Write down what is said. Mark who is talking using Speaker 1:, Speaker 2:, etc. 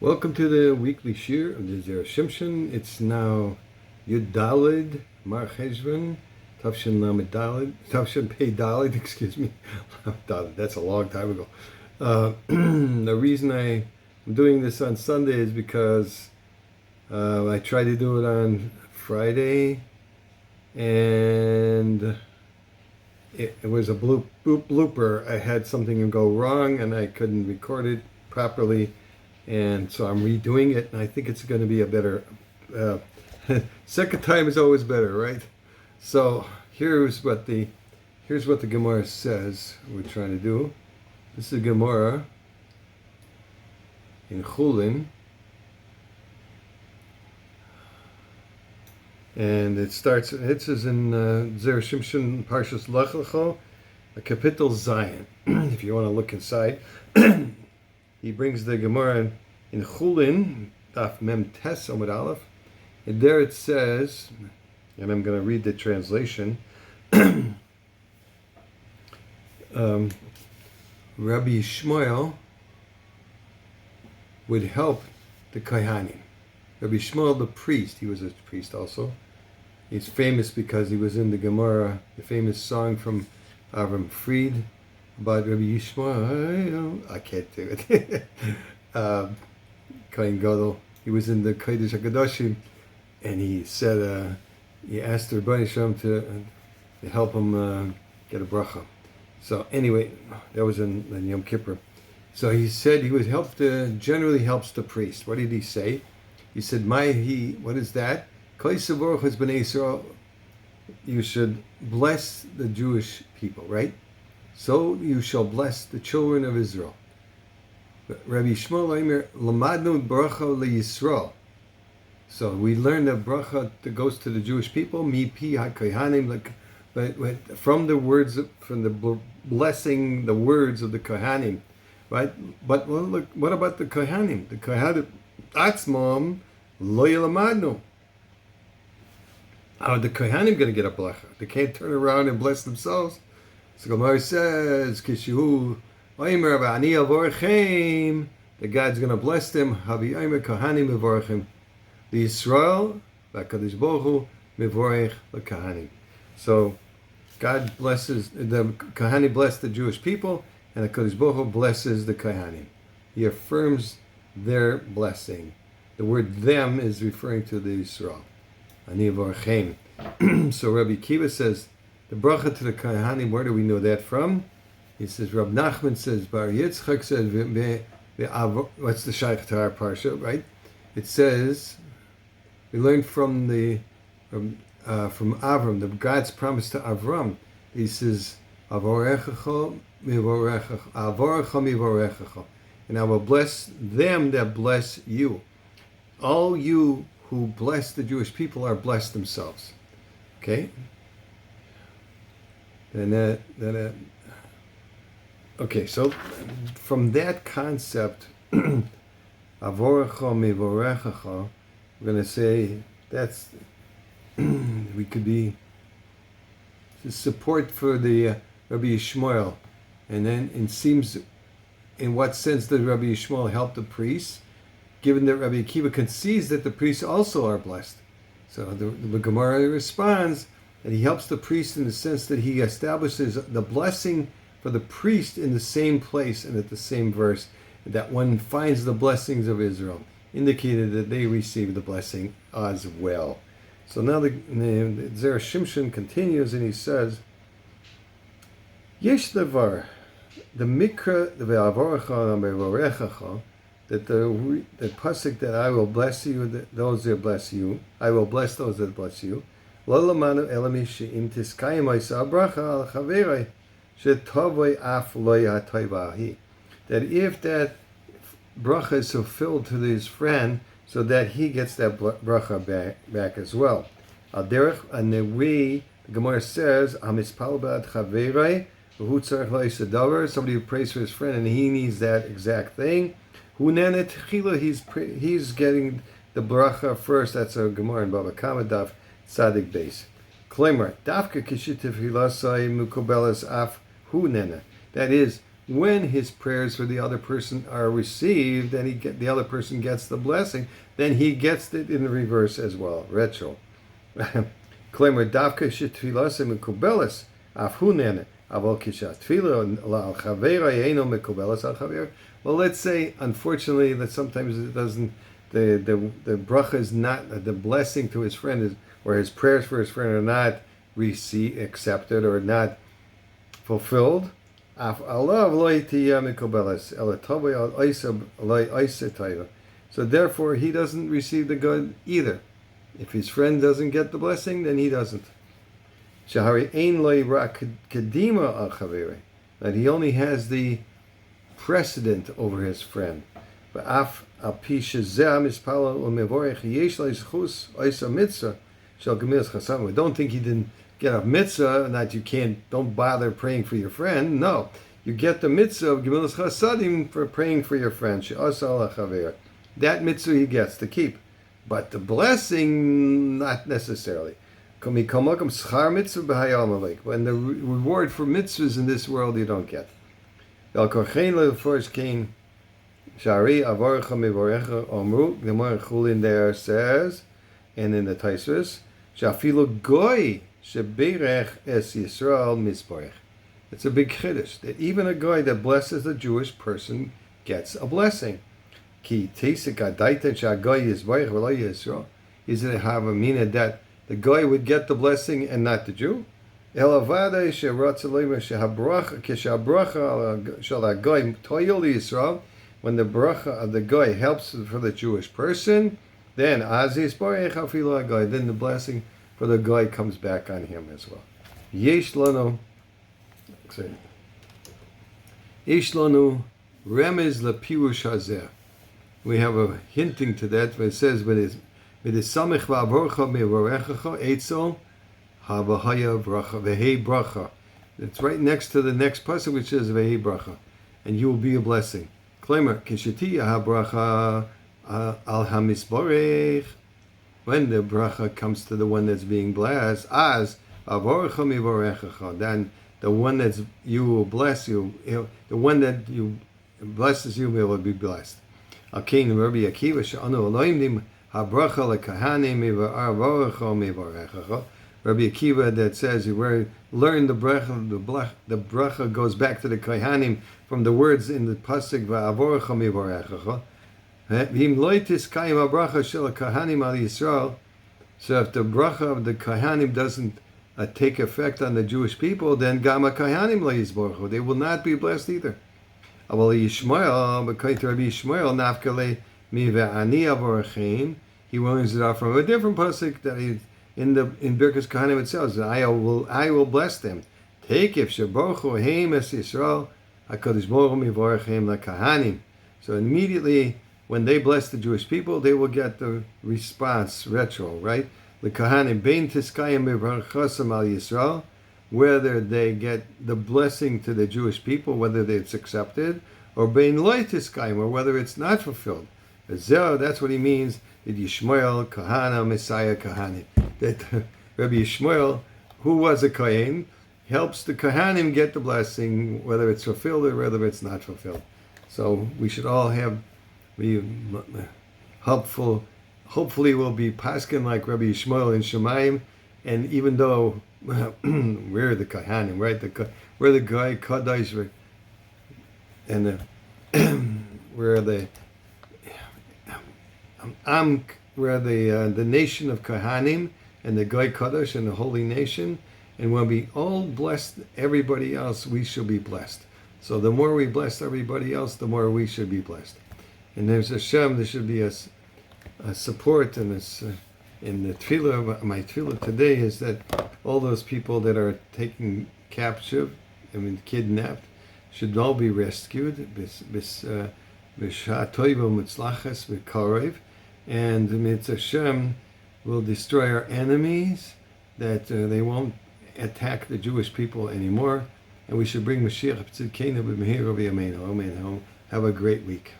Speaker 1: Welcome to the weekly shir of the Zera Shimshon. It's now Yud Dalid Mar Cheshvan Tavshin Lamed Dalid Tavshin Pei Dalid. Excuse me, Dalid. That's a long time ago. The reason I'm doing this on Sunday is because I tried to do it on Friday, and it was a blooper. I had something go wrong, and I couldn't record it properly. And so I'm redoing it, and I think it's going to be a better, second time is always better, right? So here's what the Gemara says we're trying to do. This is Gemara in Chulin, and it says in Zera Shimshon Parshas Lech Lecha, a capital Zion. If you want to look inside. He brings the Gemara in Chulin, Daf Mem Tes Amud Aleph, and there it says, and I'm going to read the translation. Rabbi Shmuel would help the Kohanim. Rabbi Shmuel, the priest, he was a priest also. He's famous because he was in the Gemara, the famous song from Avram Fried, but Rabbi Yishmael, I can't do it. Kohen Gadol, he was in the Kodesh HaKadoshim, and he said, he asked the Rebbeinu Shalom to help him get a bracha. So anyway, that was in Yom Kippur. So he said he would generally helps the priest. What did he say? He said, what is that? You should bless the Jewish people, right? So you shall bless the children of Israel. Rabbi Shmuel Omer, Lamadnu bracha leYisrael. So we learn that bracha that goes to the Jewish people, mi pi haKohanim, but from the words, from the blessing, the words of the Kohanim, right? But well, look, what about the Kohanim? The Kohanim, atzmam lo yelamadnu. How are the Kohanim going to get a bracha? They can't turn around and bless themselves. So Gemara says, Kishu Omer Ani Avorchem, that God's going to bless them. Havi Omer Kohanim Mevorchem. The Yisrael, Vakadosh Baruch Hu Mevorech LeKohanim. So God blesses, the Kohanim bless the Jewish people, and the Kadosh Baruch Hu blesses the Kohanim. He affirms their blessing. The word them is referring to the Yisrael. Ani Avorchem. So Rabbi Kiva says, the bracha to the Kohanim, where do we know that from? He says, Rab Nachman says, Bar Yitzchak says, what's the Shaykh to our parsha, right? It says, we learned from Avram, the God's promise to Avram. He says, Avorechacha mivorechacha, and I will bless them that bless you. All you who bless the Jewish people are blessed themselves. Okay? Okay, so from that concept, Avorecha mivorechacha, we're going to say that's we could be support for the Rabbi Yishmael, and then it seems, in what sense did Rabbi Yishmael help the priests? Given that Rabbi Akiva concedes that the priests also are blessed, so the Gemara responds that he helps the priest in the sense that he establishes the blessing for the priest in the same place and at the same verse, that one finds the blessings of Israel, indicated that they receive the blessing as well. So now the Zera Shimshon continues, and he says, Yesh davar, the mikra, the ve'avorecha mevorechacha, that the pasuk that I will bless you, those that bless you, I will bless those that bless you. Lo lamanu elami she'im tiskayim ha'isa bracha al chaverei she'tovoi af lo yatoivahi. That if that bracha is fulfilled to his friend, so that he gets that bracha back as well. Al derech anewi, the Gemara says, hamispal ba'ad chaverei v'hu tzarich la'isa davar, somebody who prays for his friend and he needs that exact thing. Hu nenet chila, he's getting the bracha first. That's a Gemara in Baba Kama Daf Tzadik Beis. Klemer, dafka kishitiv hilasai mukobelas af hu nena. That is, when his prayers for the other person are received and the other person gets the blessing, then he gets it in the reverse as well, retro. Klemer davka shetfilasim mekubelas afhunen aval kishat tefila al chavera yeino mekubelas al chaver. Well, let's say, unfortunately, that sometimes it doesn't. The bracha is not, the blessing to his friend is, or his prayers for his friend are not accepted or not fulfilled. So therefore, he doesn't receive the good either. If his friend doesn't get the blessing, then he doesn't. That he only has the precedent over his friend. We don't think he didn't get a mitzvah and that you don't bother praying for your friend. No, you get the mitzvah of gemilas chasadim for praying for your friend. That mitzvah he gets to keep, but the blessing not necessarily. When the reward for mitzvahs in this world you don't get. Shari Avarcha Mivorecha Omru, the Gemara Chulin there says, and in the Taisvis, Shafilu Goy Sheberech Es Yisrael Misborech. It's a big chiddush that even a goy that blesses a Jewish person gets a blessing. Ki Tesik Adaita Shagoy Yisborech V'lo Yisrael. Is it have a meaning that the goy would get the blessing and not the Jew? Elavade Sheratzalim Shehabracha Kishabracha Shal Hagoy Toyel Yisrael. When the bracha of the goy helps for the Jewish person, then then the blessing for the goy comes back on him as well. Yesh lanu remez lepirush hazeh. We have a hinting to that when it says with his samech va'avorcha mevorechacha etzel havahaya bracha vehe bracha. It's right next to the next pasuk which says vehe bracha, and you will be a blessing. Klemer kishiti habracha al hamisborech. When the bracha comes to the one that's being blessed, as avorcha mivorechacha, then the one that you will bless you, the one that you blesses you will be blessed. Akin Rabbi Akiva she'anu aloimdim habracha lekahanim mivorechacha mivorechacha. Rabbi Akiva that says you learn the bracha. The bracha goes back to the kohanim from the words in the pasuk va'avorcha mivorechacha. V'im lo tiskayim habracha shel kohanim al Yisrael. So if the bracha of the kohanim doesn't take effect on the Jewish people, then gama kohanim lo yisborchu. They will not be blessed either. Aval Yishmael, because Rabbi Yishmael nafkale mi ve'ani avorchim. He learns it out from a different pasuk that he. In Birkas Kohanim it says, I will bless them. Take if Shabochu Heim Es Yisrael HaKadosh Baruch Hu Mivorachim LaKahanim. So immediately when they bless the Jewish people, they will get the response retro, right? The Kohanim Bein Tiskayim Mivorachasam Al Yisrael, whether they get the blessing to the Jewish people, whether it's accepted, or Bein Loi Tiskayim, or whether it's not fulfilled. That's what he means. That Yishmael Kahana Messiah Kahanim. That Rabbi Yishmael, who was a Kohen, helps the Kohanim get the blessing, whether it's fulfilled or whether it's not fulfilled. So we should all be helpful. Hopefully, we'll be paskin like Rabbi Yishmael in Shemayim, and even though we're the Kohanim, right? We're the guy Kadosh, and we're the we're the nation of Kohanim and the Goy Kadosh and the holy nation, and when we all bless everybody else, we shall be blessed. So the more we bless everybody else, the more we should be blessed. And there's Hashem, there should be a support, and in the tefillah, my tefillah today is that all those people that are taken captive, kidnapped, should all be rescued. And Mitzvah Hashem will destroy our enemies, that they won't attack the Jewish people anymore, and we should bring Mashiach Tzidkenu b'mehira v'yameinu. Amen. Have a great week.